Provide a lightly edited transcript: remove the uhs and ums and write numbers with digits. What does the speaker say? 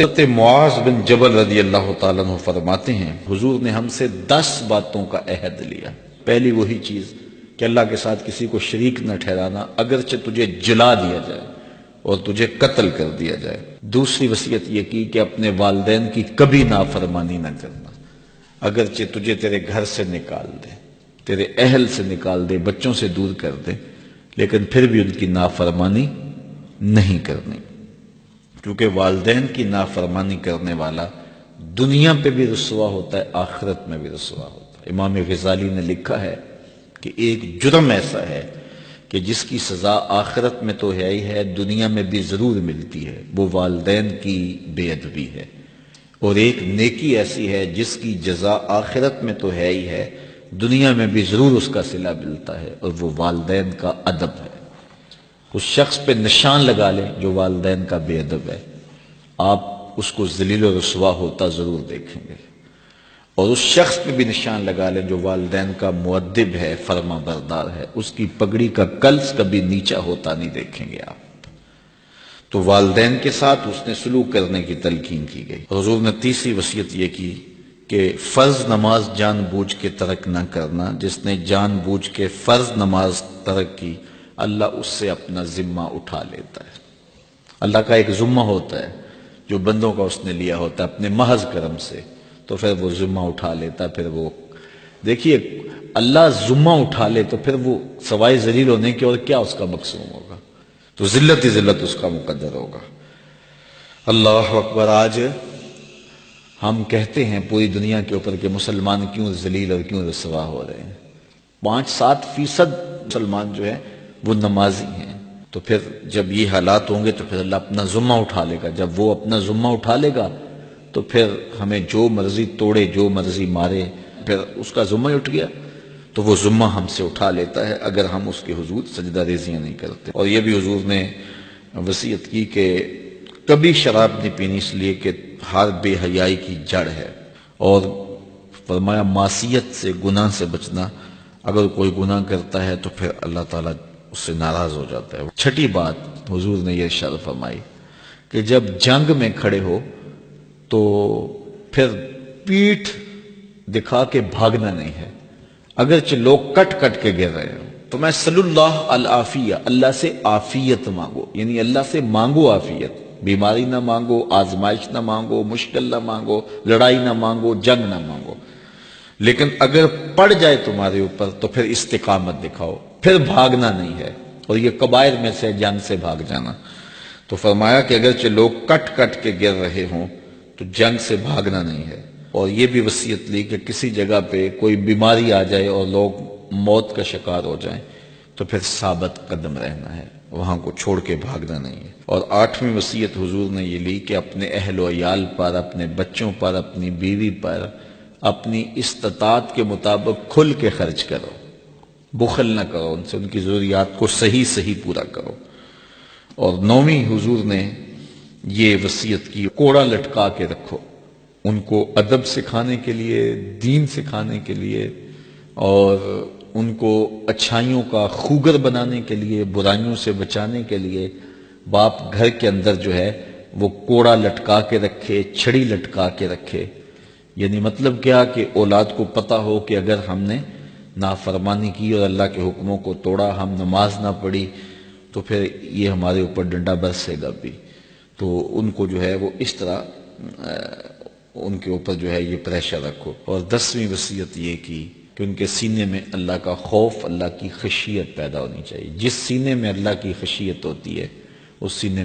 حضرت معاذ بن جبل رضی اللہ تعالیٰ عنہ فرماتے ہیں حضور نے ہم سے 10 باتوں کا عہد لیا۔ پہلی وہی چیز کہ اللہ کے ساتھ کسی کو شریک نہ ٹھہرانا، اگرچہ تجھے جلا دیا جائے اور تجھے قتل کر دیا جائے۔ دوسری وصیت یہ کی کہ اپنے والدین کی کبھی نافرمانی نہ کرنا، اگرچہ تجھے تیرے گھر سے نکال دے، تیرے اہل سے نکال دے، بچوں سے دور کر دے، لیکن پھر بھی ان کی نافرمانی نہیں کرنی، کیونکہ والدین کی نافرمانی کرنے والا دنیا پہ بھی رسوا ہوتا ہے، آخرت میں بھی رسوا ہوتا ہے۔ امام غزالی نے لکھا ہے کہ ایک جرم ایسا ہے کہ جس کی سزا آخرت میں تو ہے ہی ہے، دنیا میں بھی ضرور ملتی ہے، وہ والدین کی بے ادبی ہے، اور ایک نیکی ایسی ہے جس کی جزا آخرت میں تو ہے ہی ہے، دنیا میں بھی ضرور اس کا صلہ ملتا ہے، اور وہ والدین کا ادب ہے۔ اس شخص پہ نشان لگا لیں جو والدین کا بے ادب ہے، آپ اس کو ذلیل و رسوا ہوتا ضرور دیکھیں گے، اور اس شخص پہ بھی نشان لگا لیں جو والدین کا مؤدب ہے، فرما بردار ہے، اس کی پگڑی کا کلس کبھی نیچا ہوتا نہیں دیکھیں گے آپ۔ تو والدین کے ساتھ اس نے سلوک کرنے کی تلقین کی گئی۔ حضور نے تیسری وصیت یہ کی کہ فرض نماز جان بوجھ کے ترک نہ کرنا، جس نے جان بوجھ کے فرض نماز ترک کی اللہ اس سے اپنا ذمہ اٹھا لیتا ہے۔ اللہ کا ایک ذمہ ہوتا ہے جو بندوں کا اس نے لیا ہوتا ہے اپنے محض کرم سے، تو پھر وہ ذمہ اٹھا لیتا ہے۔ پھر وہ دیکھیے اللہ ذمہ اٹھا لے تو پھر وہ سوائے ذلیل ہونے کے اور کیا اس کا مقصود ہوگا، تو ذلت ہی ذلت اس کا مقدر ہوگا۔ اللہ اکبر۔ آج ہم کہتے ہیں پوری دنیا کے اوپر کہ مسلمان کیوں ذلیل اور کیوں رسوا ہو رہے ہیں، 5-7% مسلمان جو ہے وہ نمازی ہیں، تو پھر جب یہ حالات ہوں گے تو پھر اللہ اپنا ذمہ اٹھا لے گا۔ جب وہ اپنا ذمہ اٹھا لے گا تو پھر ہمیں جو مرضی توڑے، جو مرضی مارے، پھر اس کا ذمہ اٹھ گیا تو وہ ذمہ ہم سے اٹھا لیتا ہے اگر ہم اس کے حضور سجدہ ریزیاں نہیں کرتے۔ اور یہ بھی حضور نے وصیت کی کہ کبھی شراب نہیں پینی، اس لیے کہ ہر بے حیائی کی جڑ ہے، اور فرمایا معصیت سے، گناہ سے بچنا، اگر کوئی گناہ کرتا ہے تو پھر اللہ تعالیٰ اس سے ناراض ہو جاتا ہے۔ چھٹی بات حضور نے یہ ارشاد فرمائی کہ جب جنگ میں کھڑے ہو تو پھر پیٹھ دکھا کے بھاگنا نہیں ہے، اگرچہ لوگ کٹ کٹ کے گر رہے ہو تو میں صلی اللہ العافیہ، اللہ سے عافیت مانگو، یعنی اللہ سے مانگو عافیت، بیماری نہ مانگو، آزمائش نہ مانگو، مشکل نہ مانگو، لڑائی نہ مانگو، جنگ نہ مانگو، لیکن اگر پڑ جائے تمہارے اوپر تو پھر استقامت دکھاؤ، پھر بھاگنا نہیں ہے، اور یہ کبائر میں سے جنگ سے بھاگ جانا۔ تو فرمایا کہ اگرچہ لوگ کٹ کٹ کے گر رہے ہوں تو جنگ سے بھاگنا نہیں ہے، اور یہ بھی وصیت لی کہ کسی جگہ پہ کوئی بیماری آ جائے اور لوگ موت کا شکار ہو جائیں تو پھر ثابت قدم رہنا ہے، وہاں کو چھوڑ کے بھاگنا نہیں ہے۔ اور 8ویں وصیت حضور نے یہ لی کہ اپنے اہل و عیال پر، اپنے بچوں پر، اپنی بیوی پر اپنی استطاعت کے مطابق کھل کے خرچ کرو، بخل نہ کرو، ان سے ان کی ضروریات کو صحیح پورا کرو۔ اور 9ویں حضور نے یہ وصیت کی کوڑا لٹکا کے رکھو، ان کو ادب سکھانے کے لیے، دین سکھانے کے لیے، اور ان کو اچھائیوں کا خوگر بنانے کے لیے، برائیوں سے بچانے کے لیے باپ گھر کے اندر جو ہے وہ کوڑا لٹکا کے رکھے، چھڑی لٹکا کے رکھے۔ یعنی مطلب کیا کہ اولاد کو پتہ ہو کہ اگر ہم نے نافرمانی کی اور اللہ کے حکموں کو توڑا، ہم نماز نہ پڑھی تو پھر یہ ہمارے اوپر ڈنڈا برسے گا بھی، تو ان کو جو ہے وہ اس طرح ان کے اوپر جو ہے یہ پریشر رکھو۔ اور 10ویں وصیت یہ کی کہ ان کے سینے میں اللہ کا خوف، اللہ کی خشیت پیدا ہونی چاہیے۔ جس سینے میں اللہ کی خشیت ہوتی ہے اس سینے